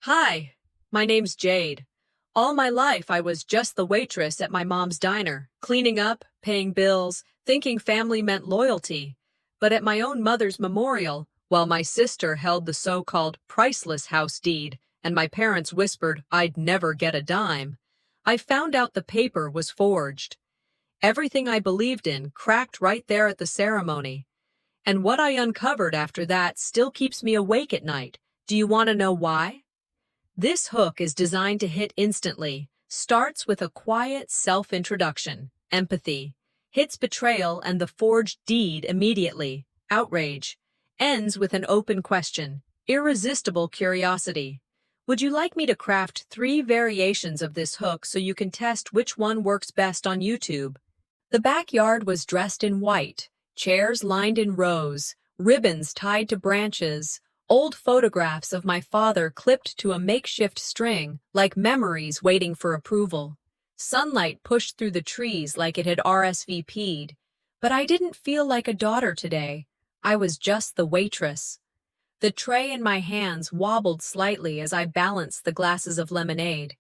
Hi, my name's Jade. All my life I was just the waitress at my mom's diner, cleaning up, paying bills, thinking family meant loyalty. But at my own mother's memorial, while my sister held the so-called priceless house deed and my parents whispered I'd never get a dime, I found out the paper was forged. Everything I believed in cracked right there at the ceremony. And what I uncovered after that still keeps me awake at night. Do you want to know why? This hook is designed to hit instantly, starts with a quiet self-introduction, empathy, hits betrayal and the forged deed immediately, outrage, ends with an open question, irresistible curiosity. Would you like me to craft 3 variations of this hook so you can test which one works best on YouTube? The backyard was dressed in white, chairs lined in rows, ribbons tied to branches, old photographs of my father clipped to a makeshift string, like memories waiting for approval. Sunlight pushed through the trees like it had RSVP'd. But I didn't feel like a daughter today. I was just the waitress. The tray in my hands wobbled slightly as I balanced the glasses of lemonade.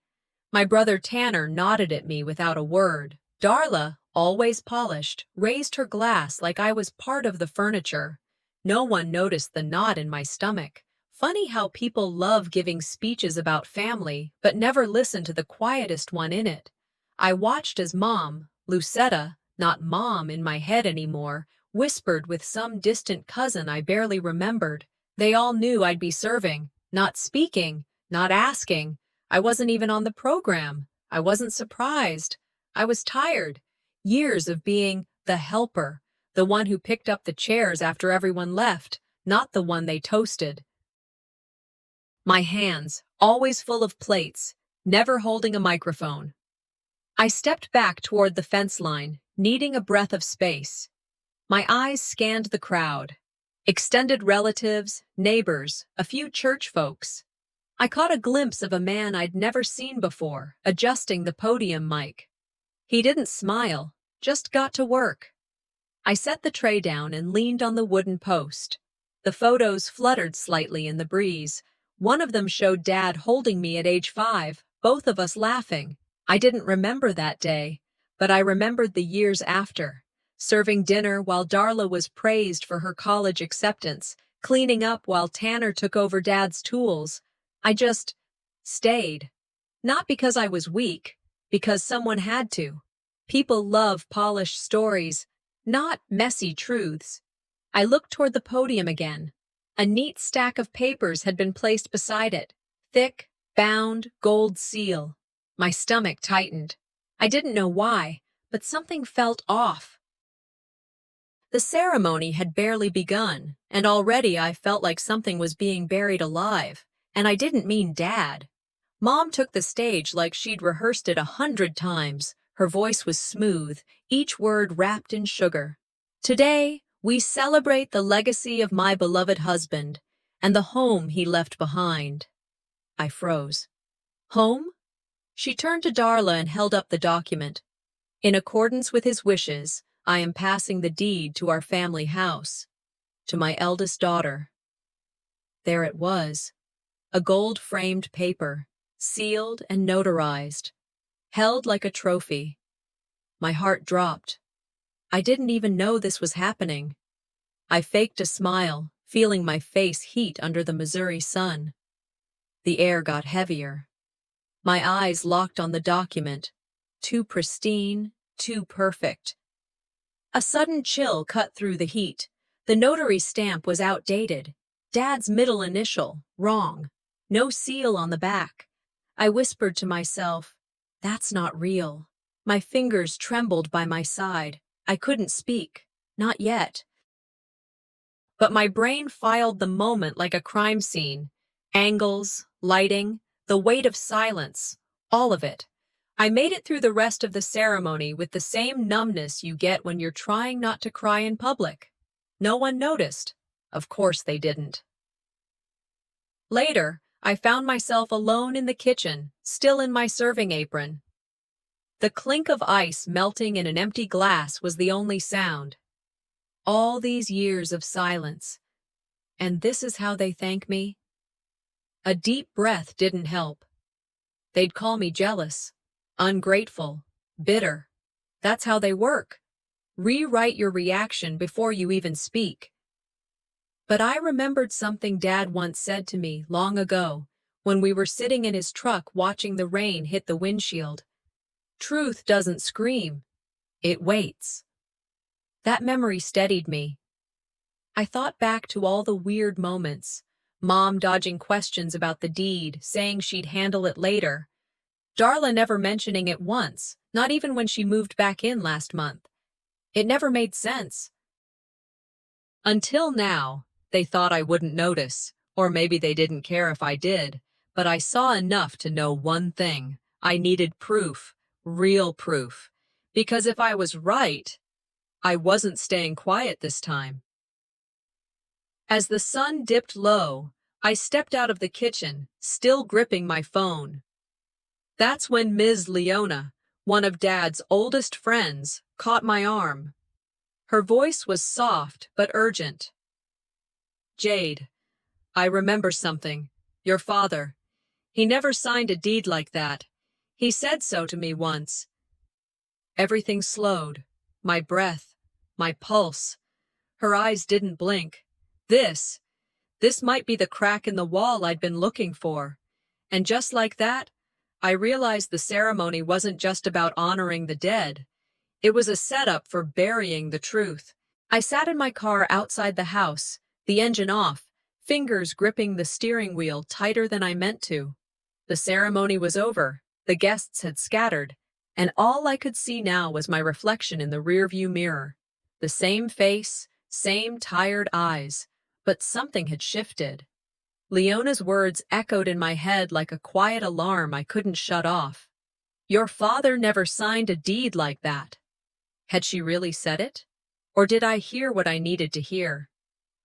My brother Tanner nodded at me without a word. Darla, always polished, raised her glass like I was part of the furniture. No one noticed the knot in my stomach. Funny how people love giving speeches about family, but never listen to the quietest one in it. I watched as Mom, Lucetta, not Mom in my head anymore, whispered with some distant cousin I barely remembered. They all knew I'd be serving, not speaking, not asking. I wasn't even on the program. I wasn't surprised. I was tired. Years of being the helper. The one who picked up the chairs after everyone left, not the one they toasted. My hands, always full of plates, never holding a microphone. I stepped back toward the fence line, needing a breath of space. My eyes scanned the crowd. Extended relatives, neighbors, a few church folks. I caught a glimpse of a man I'd never seen before, adjusting the podium mic. He didn't smile, just got to work. I set the tray down and leaned on the wooden post. The photos fluttered slightly in the breeze. One of them showed Dad holding me at age 5, both of us laughing. I didn't remember that day, but I remembered the years after. Serving dinner while Darla was praised for her college acceptance, cleaning up while Tanner took over Dad's tools. I just stayed. Not because I was weak, because someone had to. People love polished stories, not messy truths. I looked toward the podium again. A neat stack of papers had been placed beside it. Thick, bound, gold seal. My stomach tightened. I didn't know why, but something felt off. The ceremony had barely begun, and already I felt like something was being buried alive. And I didn't mean Dad. Mom took the stage like she'd rehearsed it 100 times. Her voice was smooth, each word wrapped in sugar. Today, we celebrate the legacy of my beloved husband and the home he left behind. I froze. Home? She turned to Darla and held up the document. In accordance with his wishes, I am passing the deed to our family house, to my eldest daughter. There it was, a gold-framed paper, sealed and notarized. Held like a trophy. My heart dropped. I didn't even know this was happening. I faked a smile, feeling my face heat under the Missouri sun. The air got heavier. My eyes locked on the document. Too pristine, too perfect. A sudden chill cut through the heat. The notary stamp was outdated. Dad's middle initial, wrong. No seal on the back. I whispered to myself, "That's not real." My fingers trembled by my side. I couldn't speak. Not yet. But my brain filed the moment like a crime scene. Angles, lighting, the weight of silence, all of it. I made it through the rest of the ceremony with the same numbness you get when you're trying not to cry in public. No one noticed. Of course they didn't. Later, I found myself alone in the kitchen, still in my serving apron. The clink of ice melting in an empty glass was the only sound. All these years of silence. And this is how they thank me? A deep breath didn't help. They'd call me jealous, ungrateful, bitter. That's how they work. Rewrite your reaction before you even speak. But I remembered something Dad once said to me long ago, when we were sitting in his truck watching the rain hit the windshield. Truth doesn't scream. It waits. That memory steadied me. I thought back to all the weird moments. Mom dodging questions about the deed, saying she'd handle it later. Darla never mentioning it once, not even when she moved back in last month. It never made sense. Until now, they thought I wouldn't notice, or maybe they didn't care if I did, but I saw enough to know one thing. I needed proof, real proof. Because if I was right, I wasn't staying quiet this time. As the sun dipped low, I stepped out of the kitchen, still gripping my phone. That's when Ms. Leona, one of Dad's oldest friends, caught my arm. Her voice was soft but urgent. Jade, I remember something. Your father. He never signed a deed like that. He said so to me once. Everything slowed. My breath, my pulse. Her eyes didn't blink. This might be the crack in the wall I'd been looking for. And just like that, I realized the ceremony wasn't just about honoring the dead. It was a setup for burying the truth. I sat in my car outside the house, the engine off, fingers gripping the steering wheel tighter than I meant to. The ceremony was over, the guests had scattered, and all I could see now was my reflection in the rearview mirror. The same face, same tired eyes, but something had shifted. Leona's words echoed in my head like a quiet alarm I couldn't shut off. Your father never signed a deed like that. Had she really said it? Or did I hear what I needed to hear?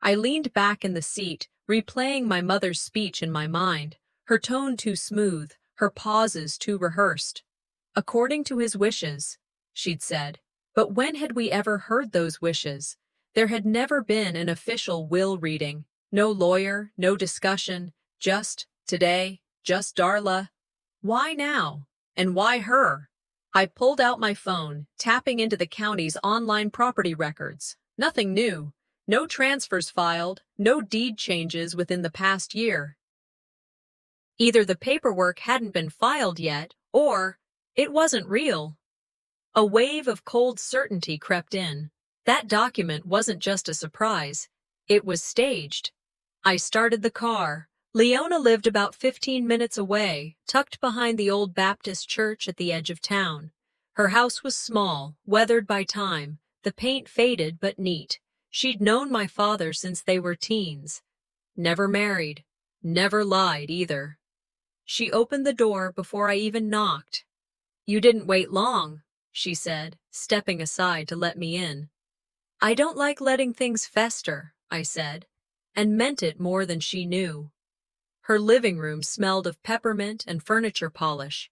I leaned back in the seat, replaying my mother's speech in my mind, her tone too smooth, her pauses too rehearsed. According to his wishes, she'd said. But when had we ever heard those wishes? There had never been an official will reading. No lawyer, no discussion, just today, just Darla. Why now? And why her? I pulled out my phone, tapping into the county's online property records. Nothing new. No transfers filed, no deed changes within the past year. Either the paperwork hadn't been filed yet, or it wasn't real. A wave of cold certainty crept in. That document wasn't just a surprise. It was staged. I started the car. Leona lived about 15 minutes away, tucked behind the old Baptist church at the edge of town. Her house was small, weathered by time, the paint faded but neat. She'd known my father since they were teens. Never married, never lied either. She opened the door before I even knocked. You didn't wait long, she said, stepping aside to let me in. I don't like letting things fester, I said, and meant it more than she knew. Her living room smelled of peppermint and furniture polish,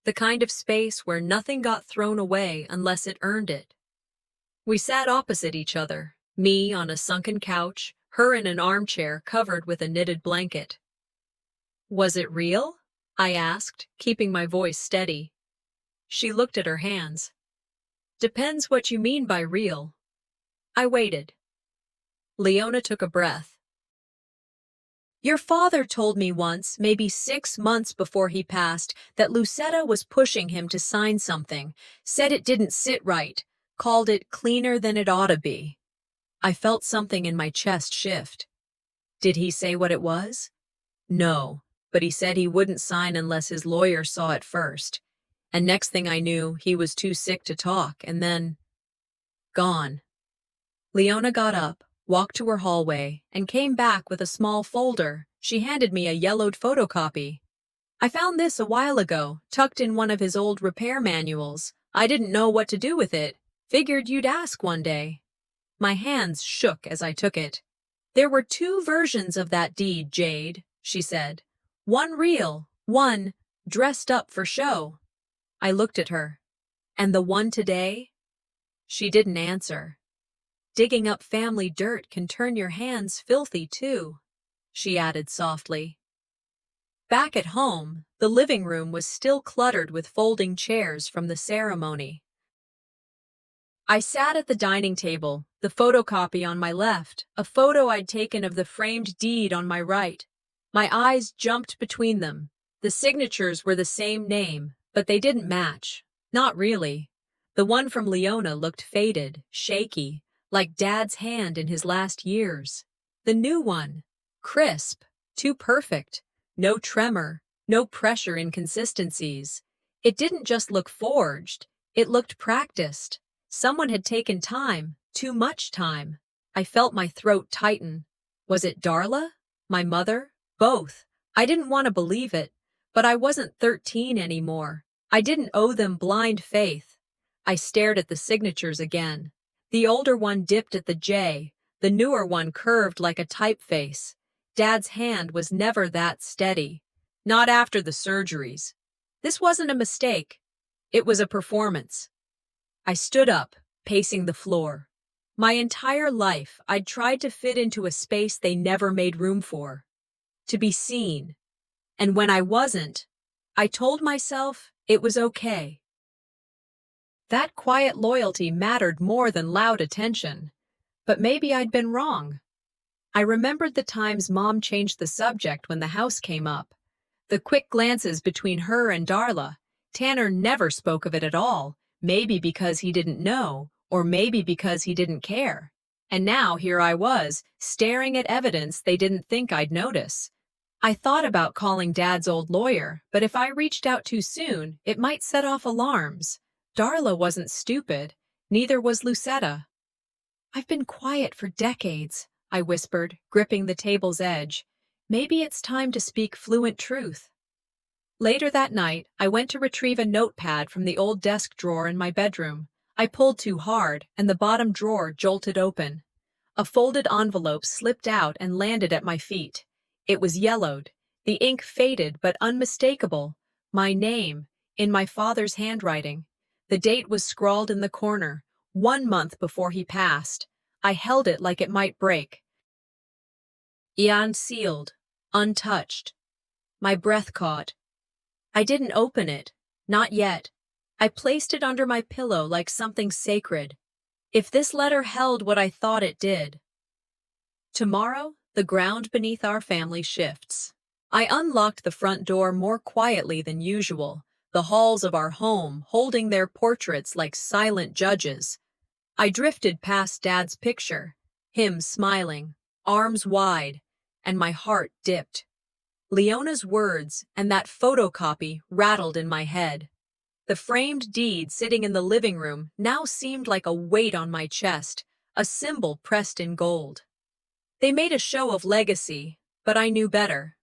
the kind of space where nothing got thrown away unless it earned it. We sat opposite each other, me on a sunken couch, her in an armchair covered with a knitted blanket. Was it real? I asked, keeping my voice steady. She looked at her hands. Depends what you mean by real. I waited. Leona took a breath. Your father told me once, maybe 6 months before he passed, that Lucetta was pushing him to sign something, said it didn't sit right, called it cleaner than it ought to be. I felt something in my chest shift. Did he say what it was? No, but he said he wouldn't sign unless his lawyer saw it first. And next thing I knew, he was too sick to talk, and then... gone. Leona got up, walked to her hallway, and came back with a small folder. She handed me a yellowed photocopy. I found this a while ago, tucked in one of his old repair manuals. I didn't know what to do with it. Figured you'd ask one day. My hands shook as I took it. There were 2 versions of that deed, Jade, she said. One real, one dressed up for show. I looked at her. And the one today? She didn't answer. Digging up family dirt can turn your hands filthy too, she added softly. Back at home, the living room was still cluttered with folding chairs from the ceremony. I sat at the dining table, the photocopy on my left, a photo I'd taken of the framed deed on my right. My eyes jumped between them. The signatures were the same name, but they didn't match. Not really. The one from Leona looked faded, shaky, like Dad's hand in his last years. The new one, crisp, too perfect, no tremor, no pressure inconsistencies. It didn't just look forged, it looked practiced. Someone had taken time, too much time. I felt my throat tighten. Was it Darla? My mother? Both. I didn't want to believe it, but I wasn't 13 anymore. I didn't owe them blind faith. I stared at the signatures again. The older one dipped at the J, the newer one curved like a typeface. Dad's hand was never that steady. Not after the surgeries. This wasn't a mistake. It was a performance. I stood up, pacing the floor. My entire life, I'd tried to fit into a space they never made room for. To be seen. And when I wasn't, I told myself it was okay. That quiet loyalty mattered more than loud attention. But maybe I'd been wrong. I remembered the times Mom changed the subject when the house came up. The quick glances between her and Darla. Tanner never spoke of it at all. Maybe because he didn't know, or maybe because he didn't care. And now here I was, staring at evidence they didn't think I'd notice. I thought about calling Dad's old lawyer, but if I reached out too soon, it might set off alarms. Darla wasn't stupid, neither was Lucetta. I've been quiet for decades, I whispered, gripping the table's edge. Maybe it's time to speak fluent truth. Later that night, I went to retrieve a notepad from the old desk drawer in my bedroom. I pulled too hard, and the bottom drawer jolted open. A folded envelope slipped out and landed at my feet. It was yellowed, the ink faded but unmistakable. My name, in my father's handwriting. The date was scrawled in the corner, 1 month before he passed. I held it like it might break. Unsealed, untouched. My breath caught. I didn't open it, not yet. I placed it under my pillow like something sacred. If this letter held what I thought it did. Tomorrow, the ground beneath our family shifts. I unlocked the front door more quietly than usual, the halls of our home holding their portraits like silent judges. I drifted past Dad's picture, him smiling, arms wide, and my heart dipped. Leona's words and that photocopy rattled in my head. The framed deed sitting in the living room now seemed like a weight on my chest, a symbol pressed in gold. They made a show of legacy, but I knew better.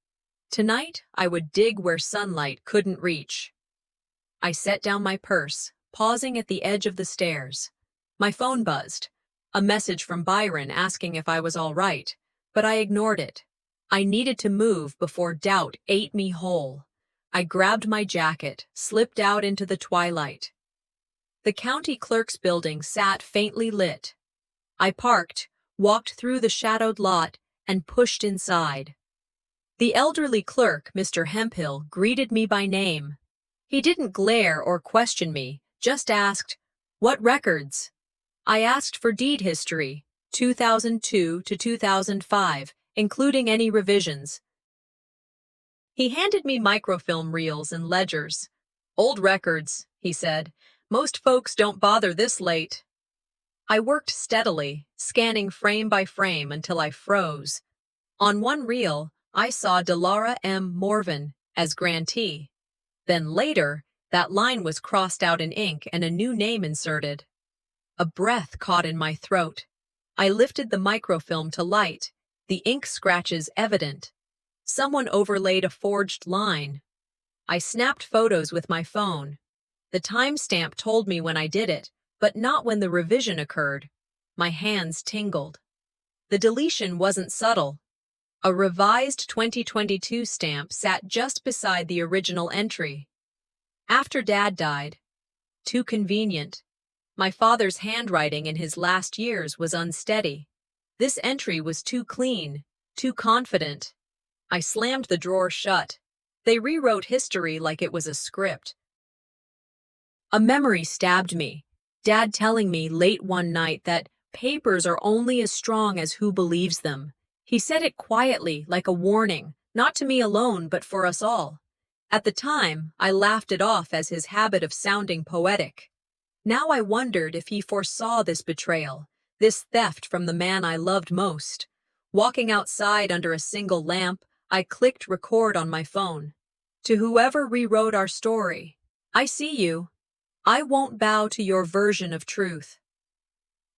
Tonight, I would dig where sunlight couldn't reach. I set down my purse, pausing at the edge of the stairs. My phone buzzed, a message from Byron asking if I was all right, but I ignored it. I needed to move before doubt ate me whole. I grabbed my jacket, slipped out into the twilight. The county clerk's building sat faintly lit. I parked, walked through the shadowed lot, and pushed inside. The elderly clerk, Mr. Hemphill, greeted me by name. He didn't glare or question me, just asked, "What records?" I asked for deed history, 2002 to 2005, including any revisions. He handed me microfilm reels and ledgers. "Old records," he said. "Most folks don't bother this late." I worked steadily, scanning frame by frame until I froze. On one reel, I saw Delara M. Morvan as grantee. Then later, that line was crossed out in ink and a new name inserted. A breath caught in my throat. I lifted the microfilm to light, the ink scratches evident. Someone overlaid a forged line. I snapped photos with my phone. The timestamp told me when I did it, but not when the revision occurred. My hands tingled. The deletion wasn't subtle. A revised 2022 stamp sat just beside the original entry. After Dad died. Too convenient. My father's handwriting in his last years was unsteady. This entry was too clean, too confident. I slammed the drawer shut. They rewrote history like it was a script. A memory stabbed me. Dad telling me late one night that papers are only as strong as who believes them. He said it quietly, like a warning, not to me alone, but for us all. At the time, I laughed it off as his habit of sounding poetic. Now I wondered if he foresaw this betrayal, this theft from the man I loved most. Walking outside under a single lamp, I clicked record on my phone. To whoever rewrote our story, I see you. I won't bow to your version of truth.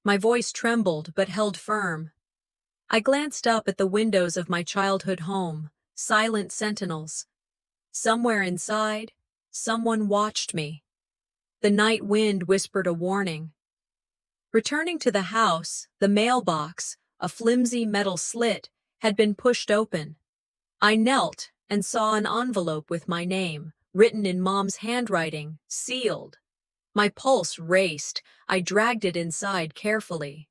My voice trembled but held firm. I glanced up at the windows of my childhood home, silent sentinels. Somewhere inside, someone watched me. The night wind whispered a warning. Returning to the house, the mailbox, a flimsy metal slit, had been pushed open. I knelt and saw an envelope with my name, written in Mom's handwriting, sealed. My pulse raced. I dragged it inside carefully.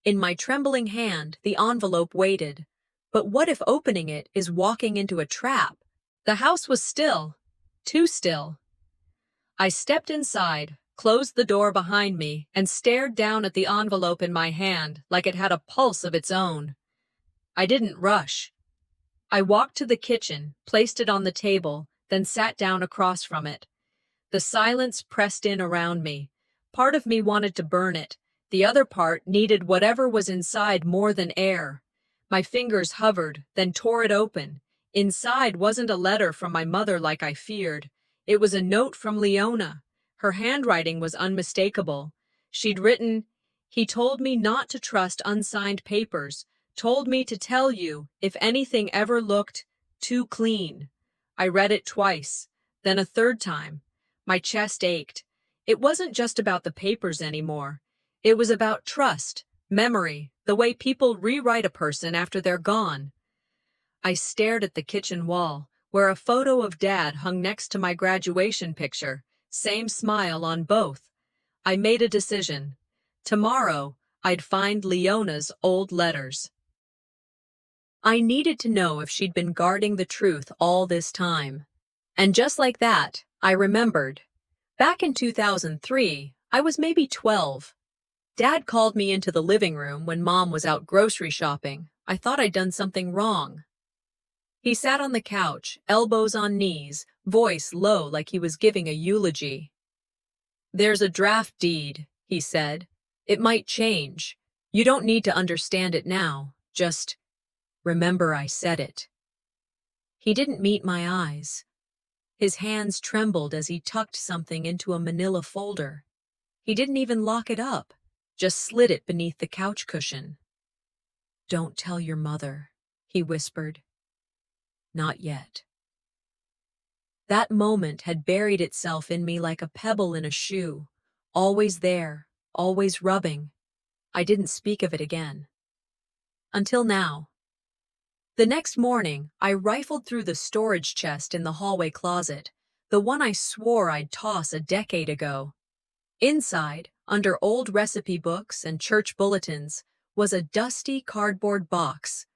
In my trembling hand, the envelope waited. But what if opening it is walking into a trap? The house was still, too still. I stepped inside, closed the door behind me, and stared down at the envelope in my hand like it had a pulse of its own. I didn't rush. I walked to the kitchen, placed it on the table, then sat down across from it. The silence pressed in around me. Part of me wanted to burn it. The other part needed whatever was inside more than air. My fingers hovered, then tore it open. Inside wasn't a letter from my mother like I feared. It was a note from Leona. Her handwriting was unmistakable. She'd written, "He told me not to trust unsigned papers, told me to tell you if anything ever looked too clean." I read it twice, then a third time. My chest ached. It wasn't just about the papers anymore. It was about trust, memory, the way people rewrite a person after they're gone. I stared at the kitchen wall, where a photo of Dad hung next to my graduation picture, same smile on both. I made a decision. Tomorrow, I'd find Leona's old letters. I needed to know if she'd been guarding the truth all this time. And just like that, I remembered. Back in 2003, I was maybe 12. Dad called me into the living room when Mom was out grocery shopping. I thought I'd done something wrong. He sat on the couch, elbows on knees, voice low like he was giving a eulogy. "There's a draft deed," he said. "It might change. You don't need to understand it now. Just remember I said it." He didn't meet my eyes. His hands trembled as he tucked something into a manila folder. He didn't even lock it up, just slid it beneath the couch cushion. "Don't tell your mother," he whispered. "Not yet." That moment had buried itself in me like a pebble in a shoe, always there, always rubbing. I didn't speak of it again. Until now. The next morning, I rifled through the storage chest in the hallway closet, the one I swore I'd toss a decade ago. Inside, under old recipe books and church bulletins, was a dusty cardboard box.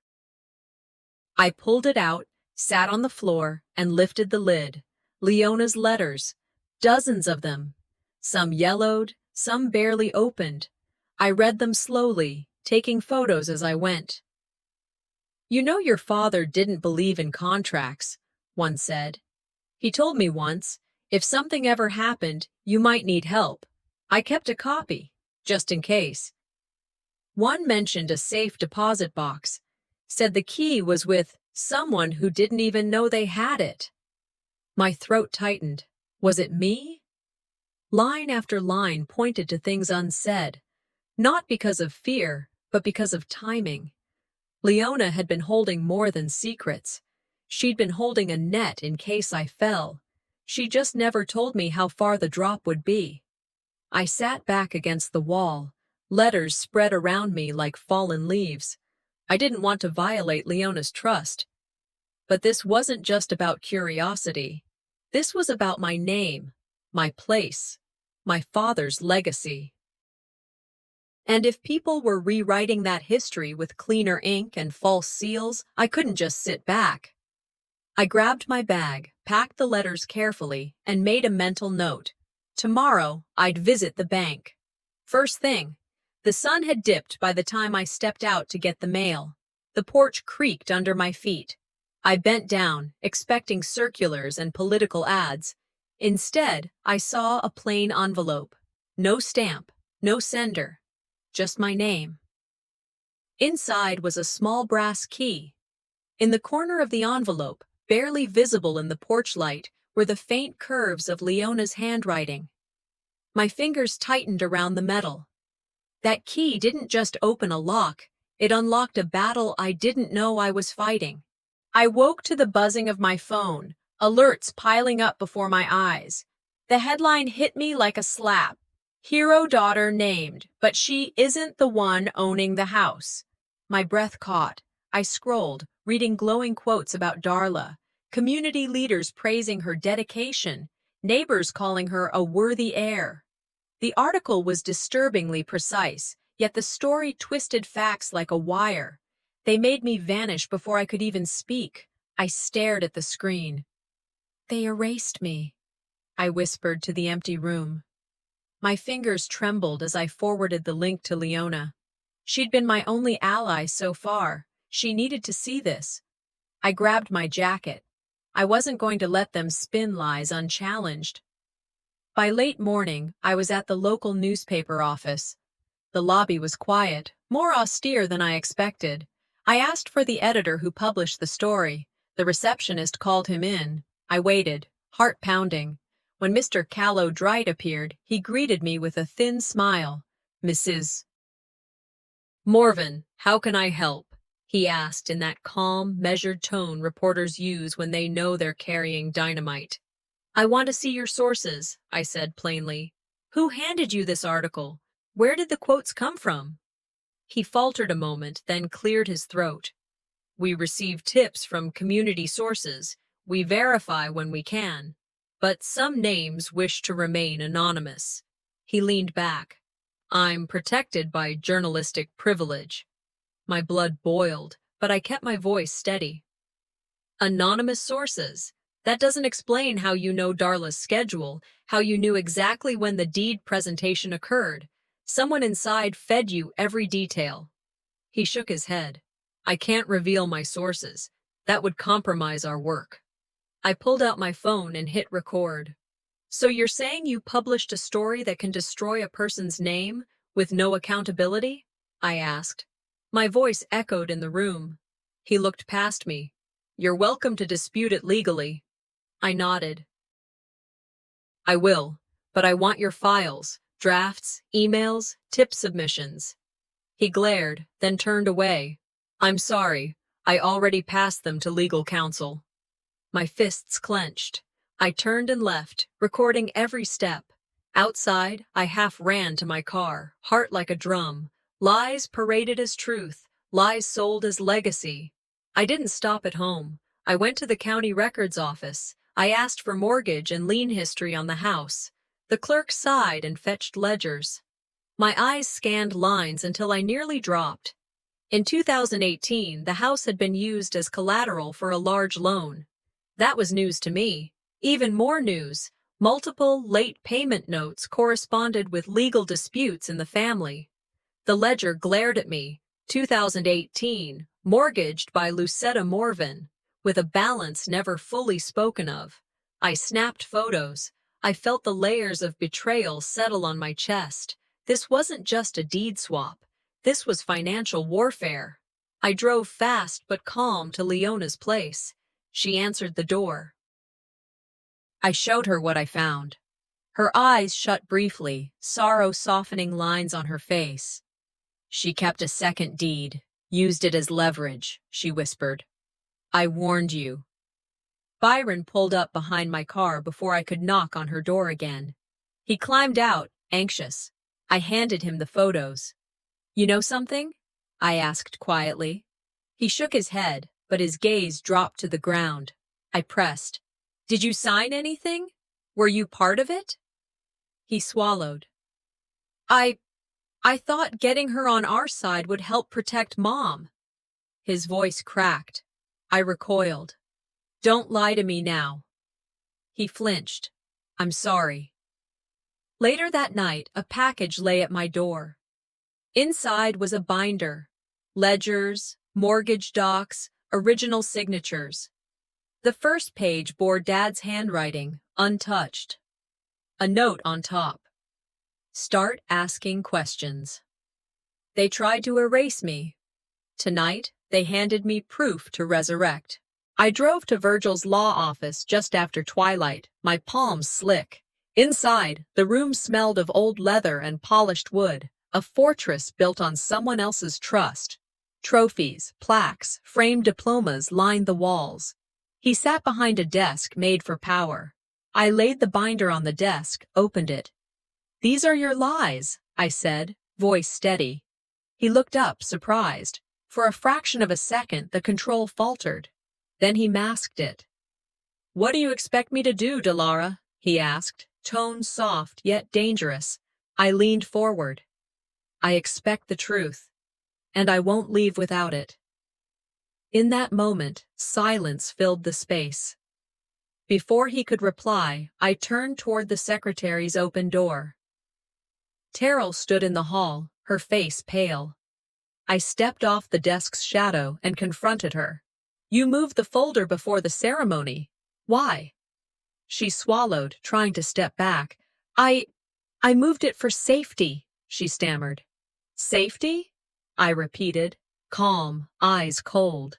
I pulled it out, sat on the floor, and lifted the lid. Leona's letters, dozens of them. Some yellowed, some barely opened. I read them slowly, taking photos as I went. "You know your father didn't believe in contracts," one said. "He told me once, if something ever happened, you might need help. I kept a copy, just in case." One mentioned a safe deposit box, said the key was with someone who didn't even know they had it. My throat tightened. Was it me? Line after line pointed to things unsaid, not because of fear, but because of timing. Leona had been holding more than secrets. She'd been holding a net in case I fell. She just never told me how far the drop would be. I sat back against the wall, letters spread around me like fallen leaves. I didn't want to violate Leona's trust. But this wasn't just about curiosity. This was about my name, my place, my father's legacy. And if people were rewriting that history with cleaner ink and false seals, I couldn't just sit back. I grabbed my bag, packed the letters carefully, and made a mental note. Tomorrow, I'd visit the bank. First thing, the sun had dipped by the time I stepped out to get the mail. The porch creaked under my feet. I bent down, expecting circulars and political ads. Instead, I saw a plain envelope. No stamp, no sender, just my name. Inside was a small brass key. In the corner of the envelope, barely visible in the porch light, were the faint curves of Leona's handwriting. My fingers tightened around the metal. That key didn't just open a lock, it unlocked a battle I didn't know I was fighting. I woke to the buzzing of my phone, alerts piling up before my eyes. The headline hit me like a slap. Hero daughter named, but she isn't the one owning the house. My breath caught. I scrolled, reading glowing quotes about Darla, community leaders praising her dedication, neighbors calling her a worthy heir. The article was disturbingly precise, yet the story twisted facts like a wire. They made me vanish before I could even speak. I stared at the screen. They erased me, I whispered to the empty room. My fingers trembled as I forwarded the link to Leona. She'd been my only ally so far. She needed to see this. I grabbed my jacket. I wasn't going to let them spin lies unchallenged. By late morning, I was at the local newspaper office. The lobby was quiet, more austere than I expected. I asked for the editor who published the story. The receptionist called him in. I waited, heart pounding. When Mr. Callow Dright appeared, he greeted me with a thin smile. "Mrs. Morvan, how can I help?" he asked in that calm, measured tone reporters use when they know they're carrying dynamite. "I want to see your sources," I said plainly. "Who handed you this article? Where did the quotes come from?" He faltered a moment, then cleared his throat. "We receive tips from community sources. We verify when we can. But some names wish to remain anonymous." He leaned back. "I'm protected by journalistic privilege." My blood boiled, but I kept my voice steady. "Anonymous sources? That doesn't explain how you know Darla's schedule, how you knew exactly when the deed presentation occurred. Someone inside fed you every detail." He shook his head. "I can't reveal my sources. That would compromise our work." I pulled out my phone and hit record. "So you're saying you published a story that can destroy a person's name with no accountability?" I asked. My voice echoed in the room. He looked past me. "You're welcome to dispute it legally." I nodded. "I will, but I want your files, drafts, emails, tip submissions." He glared, then turned away. "I'm sorry, I already passed them to legal counsel." My fists clenched. I turned and left, recording every step. Outside, I half ran to my car, heart like a drum. Lies paraded as truth, lies sold as legacy. I didn't stop at home. I went to the county records office. I asked for mortgage and lien history on the house. The clerk sighed and fetched ledgers. My eyes scanned lines until I nearly dropped. In 2018, the house had been used as collateral for a large loan. That was news to me. Even more news, multiple late payment notes corresponded with legal disputes in the family. The ledger glared at me. 2018, mortgaged by Lucetta Morvan, with a balance never fully spoken of. I snapped photos. I felt the layers of betrayal settle on my chest. This wasn't just a deed swap. This was financial warfare. I drove fast but calm to Leona's place. She answered the door. I showed her what I found. Her eyes shut briefly, sorrow softening lines on her face. "She kept a second deed, used it as leverage," she whispered. "I warned you." Byron pulled up behind my car before I could knock on her door again. He climbed out, anxious. I handed him the photos. "You know something?" I asked quietly. He shook his head, but his gaze dropped to the ground. I pressed. "Did you sign anything? Were you part of it?" He swallowed. I thought getting her on our side would help protect Mom." His voice cracked. I recoiled. Don't lie to me now. He flinched. I'm sorry. Later that night, a package lay at my door. Inside was a binder. Ledgers, mortgage docs, original signatures. The first page bore Dad's handwriting, untouched. A note on top. Start asking questions. They tried to erase me. Tonight, they handed me proof to resurrect. I drove to Virgil's law office just after twilight, my palms slick. Inside, the room smelled of old leather and polished wood, a fortress built on someone else's trust. Trophies, plaques, framed diplomas lined the walls. He sat behind a desk made for power. I laid the binder on the desk, opened it. These are your lies, I said, voice steady. He looked up, surprised. For a fraction of a second, the control faltered. Then he masked it. What do you expect me to do, Delara? He asked, tone soft yet dangerous. I leaned forward. I expect the truth, and I won't leave without it. In that moment, silence filled the space. Before he could reply, I turned toward the secretary's open door. Terrell stood in the hall, her face pale. I stepped off the desk's shadow and confronted her. You moved the folder before the ceremony. Why? She swallowed, trying to step back. I moved it for safety, she stammered. Safety? I repeated, calm, eyes cold.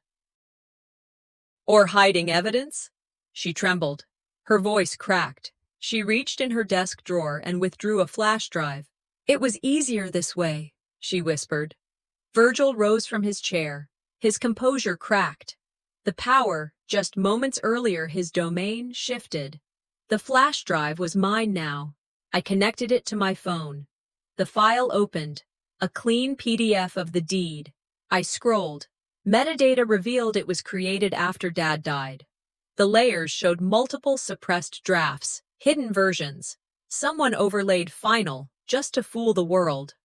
Or hiding evidence? She trembled. Her voice cracked. She reached in her desk drawer and withdrew a flash drive. It was easier this way, she whispered. Virgil rose from his chair. His composure cracked. The power, just moments earlier his domain, shifted. The flash drive was mine now. I connected it to my phone. The file opened. A clean PDF of the deed. I scrolled. Metadata revealed it was created after Dad died. The layers showed multiple suppressed drafts, hidden versions. Someone overlaid final, just to fool the world.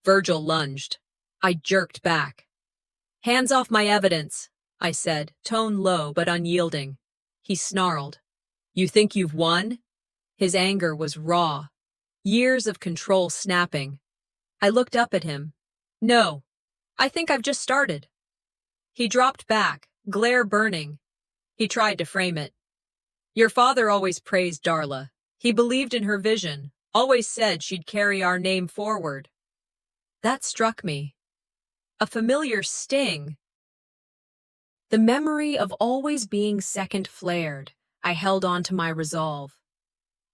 Virgil lunged. I jerked back. Hands off my evidence, I said, tone low but unyielding. He snarled. You think you've won? His anger was raw. Years of control snapping. I looked up at him. No, I think I've just started. He dropped back, glare burning. He tried to frame it. Your father always praised Darla. He believed in her vision, always said she'd carry our name forward. That struck me. A familiar sting. The memory of always being second flared. I held on to my resolve.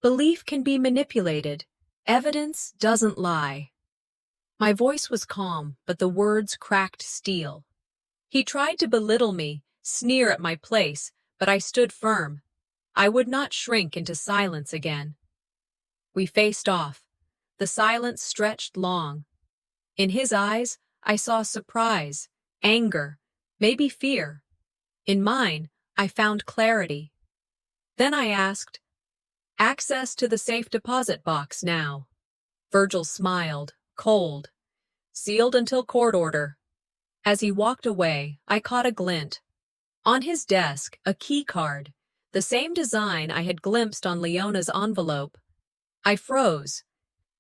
Belief can be manipulated. Evidence doesn't lie. My voice was calm, but the words cracked steel. He tried to belittle me, sneer at my place, but I stood firm. I would not shrink into silence again. We faced off. The silence stretched long. In his eyes, I saw surprise, anger, maybe fear. In mine, I found clarity. Then I asked, access to the safe deposit box now. Virgil smiled, cold. Sealed until court order. As he walked away, I caught a glint. On his desk, a key card, the same design I had glimpsed on Leona's envelope. I froze.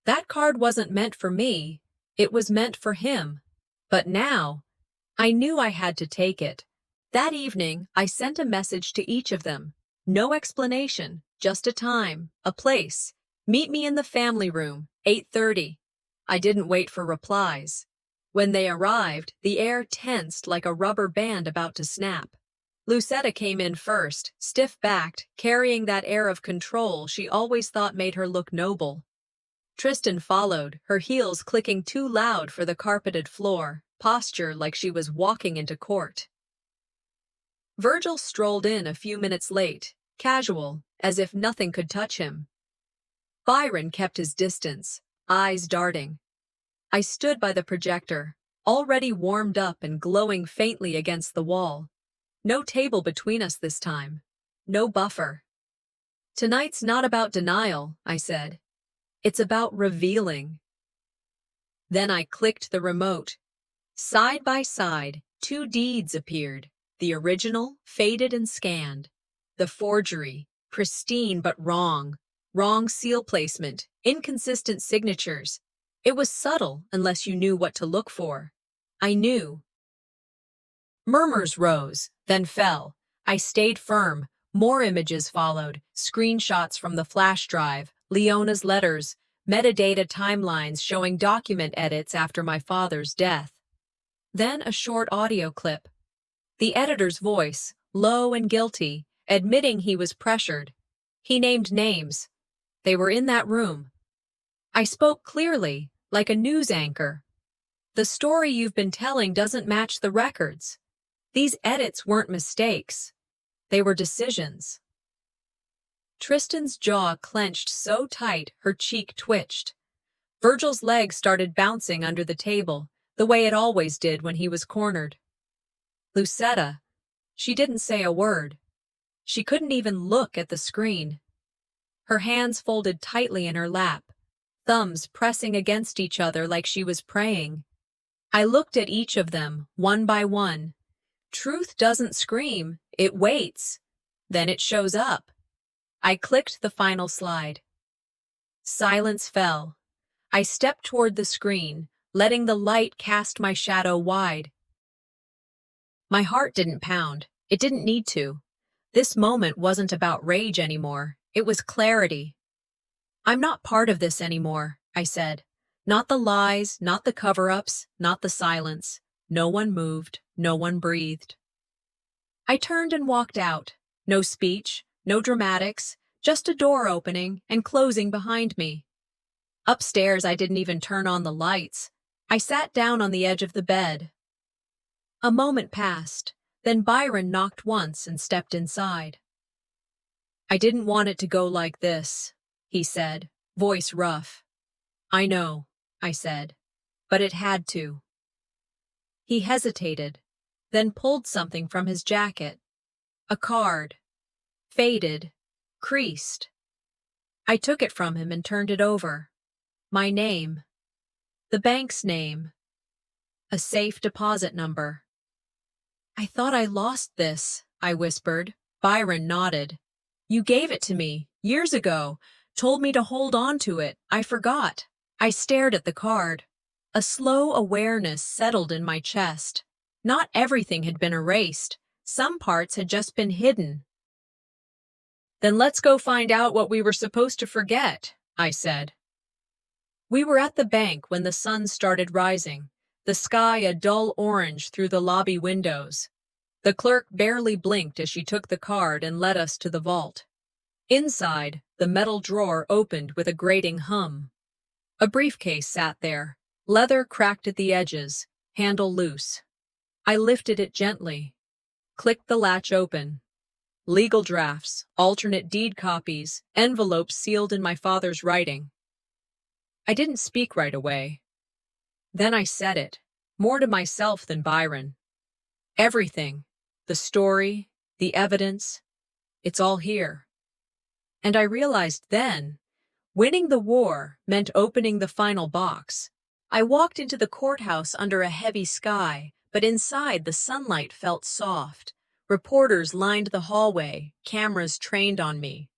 That card wasn't meant for me. It was meant for him. But now, I knew I had to take it. That evening, I sent a message to each of them. No explanation, just a time, a place. Meet me in the family room, 8:30. I didn't wait for replies. When they arrived, the air tensed like a rubber band about to snap. Lucetta came in first, stiff-backed, carrying that air of control she always thought made her look noble. Tristan followed, her heels clicking too loud for the carpeted floor, posture like she was walking into court. Virgil strolled in a few minutes late, casual, as if nothing could touch him. Byron kept his distance, eyes darting. I stood by the projector, already warmed up and glowing faintly against the wall. No table between us this time. No buffer. Tonight's not about denial, I said. It's about revealing. Then I clicked the remote. Side by side, two deeds appeared. The original, faded and scanned. The forgery, pristine but wrong. Wrong seal placement, inconsistent signatures. It was subtle unless you knew what to look for. I knew. Murmurs rose, then fell. I stayed firm. More images followed, screenshots from the flash drive, Leona's letters, metadata timelines showing document edits after my father's death. Then a short audio clip. The editor's voice, low and guilty, admitting he was pressured. He named names. They were in that room. I spoke clearly, like a news anchor. The story you've been telling doesn't match the records. These edits weren't mistakes. They were decisions. Tristan's jaw clenched so tight her cheek twitched. Virgil's legs started bouncing under the table, the way it always did when he was cornered. Lucetta. She didn't say a word. She couldn't even look at the screen. Her hands folded tightly in her lap, thumbs pressing against each other like she was praying. I looked at each of them, one by one. Truth doesn't scream, it waits. Then it shows up. I clicked the final slide. Silence fell. I stepped toward the screen, letting the light cast my shadow wide. My heart didn't pound. It didn't need to. This moment wasn't about rage anymore. It was clarity. I'm not part of this anymore, I said. Not the lies, not the cover-ups, not the silence. No one moved, no one breathed. I turned and walked out. No speech, no dramatics, just a door opening and closing behind me. Upstairs, I didn't even turn on the lights. I sat down on the edge of the bed. A moment passed, then Byron knocked once and stepped inside. I didn't want it to go like this, he said, voice rough. I know, I said, but it had to. He hesitated, then pulled something from his jacket. A card. Faded. Creased. I took it from him and turned it over. My name. The bank's name. A safe deposit number. I thought I lost this, I whispered. Byron nodded. You gave it to me, years ago, told me to hold on to it. I forgot. I stared at the card. A slow awareness settled in my chest. Not everything had been erased. Some parts had just been hidden. Then let's go find out what we were supposed to forget, I said. We were at the bank when the sun started rising, the sky a dull orange through the lobby windows. The clerk barely blinked as she took the card and led us to the vault. Inside, the metal drawer opened with a grating hum. A briefcase sat there, leather cracked at the edges, handle loose. I lifted it gently, clicked the latch open. Legal drafts, alternate deed copies, envelopes sealed in my father's writing. I didn't speak right away. Then I said it, more to myself than Byron. Everything, the story, the evidence, it's all here. And I realized then, winning the war meant opening the final box. I walked into the courthouse under a heavy sky, but inside the sunlight felt soft. Reporters lined the hallway, cameras trained on me.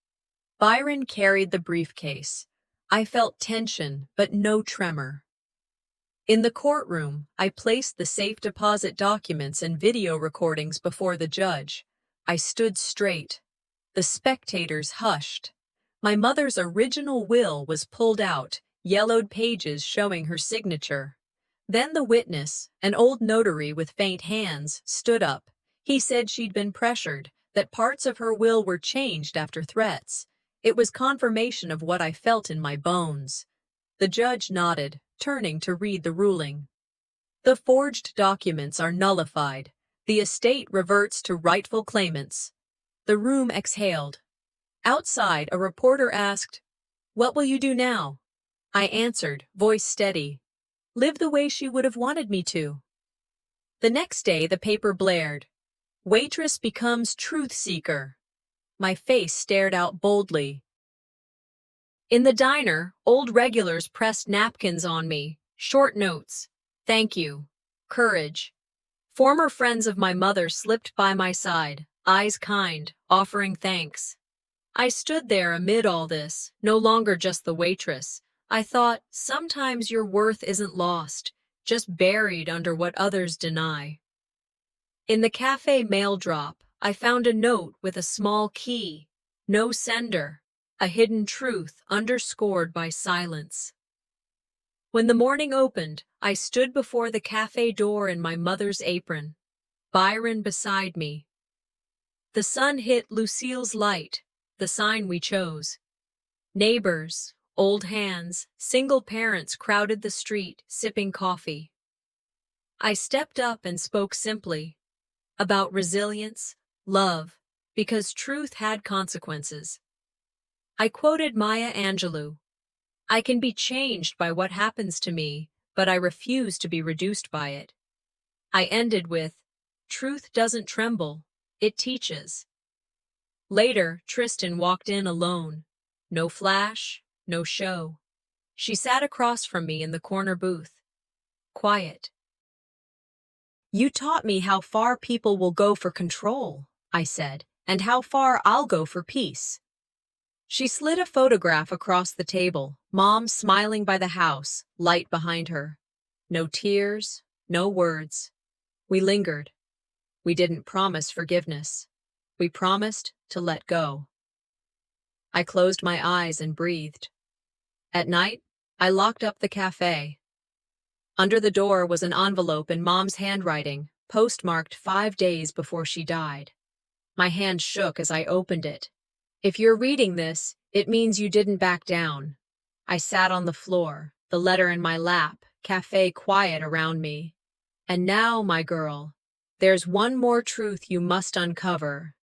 Byron carried the briefcase. I felt tension, but no tremor. In the courtroom, I placed the safe deposit documents and video recordings before the judge. I stood straight. The spectators hushed. My mother's original will was pulled out, yellowed pages showing her signature. Then the witness, an old notary with faint hands, stood up. He said she'd been pressured, that parts of her will were changed after threats. It was confirmation of what I felt in my bones. The judge nodded, turning to read the ruling. The forged documents are nullified. The estate reverts to rightful claimants. The room exhaled. Outside, a reporter asked, "What will you do now?" I answered, voice steady, "Live the way she would have wanted me to." The next day, the paper blared. Waitress becomes truth seeker. My face stared out boldly. In the diner, old regulars pressed napkins on me, short notes. Thank you. Courage. Former friends of my mother slipped by my side, eyes kind, offering thanks. I stood there amid all this, no longer just the waitress. I thought, sometimes your worth isn't lost, just buried under what others deny. In the cafe mail drop, I found a note with a small key. No sender. A hidden truth underscored by silence. When the morning opened, I stood before the cafe door in my mother's apron. Byron beside me. The sun hit Lucille's light, the sign we chose. Neighbors, old hands, single parents crowded the street, sipping coffee. I stepped up and spoke simply about resilience, love, because truth had consequences. I quoted Maya Angelou. I can be changed by what happens to me, but I refuse to be reduced by it. I ended with, truth doesn't tremble, it teaches. Later, Tristan walked in alone. No flash, no show. She sat across from me in the corner booth. Quiet. You taught me how far people will go for control, I said, and how far I'll go for peace. She slid a photograph across the table, Mom smiling by the house, light behind her. No tears, no words. We lingered. We didn't promise forgiveness. We promised to let go. I closed my eyes and breathed. At night, I locked up the cafe. Under the door was an envelope in Mom's handwriting, postmarked 5 days before she died. My hand shook as I opened it. If you're reading this, it means you didn't back down. I sat on the floor, the letter in my lap, cafe quiet around me. And now, my girl, there's one more truth you must uncover.